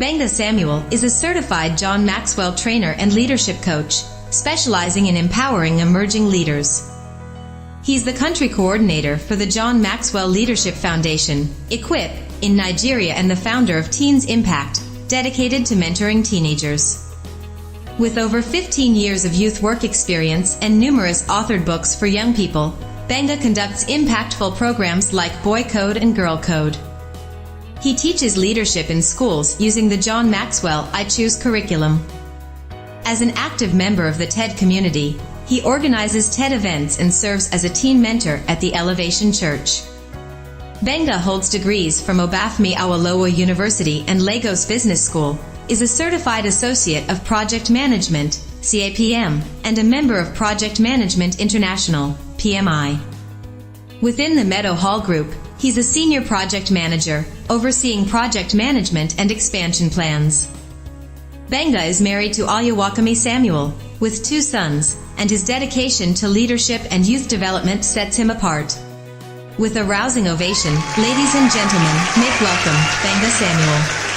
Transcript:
Gbenga Samuel is a certified John Maxwell trainer and leadership coach, specializing in empowering emerging leaders. He's the country coordinator for the John Maxwell Leadership Foundation, (ICWIP), in Nigeria and the founder of Teenz Impact, dedicated to mentoring teenagers. With over 15 years of youth work experience and numerous authored books for young people, Gbenga conducts impactful programs like Boy Code and Girl Code. He teaches leadership in schools using the John Maxwell iChoose curriculum. As an active member of the TED community, he organizes TED events and serves as a teen mentor at the Elevation Church. Gbenga holds degrees from Obafemi Awolowo University and Lagos Business School, is a certified associate of Project Management, CAPM, and a member of Project Management International, PMI. Within the Meadow Hall Group, he's a senior project manager, overseeing project management and expansion plans. Gbenga is married to Gbenga Samuel, with 2 sons, and his dedication to leadership and youth development sets him apart. With a rousing ovation, ladies and gentlemen, make welcome Gbenga Samuel.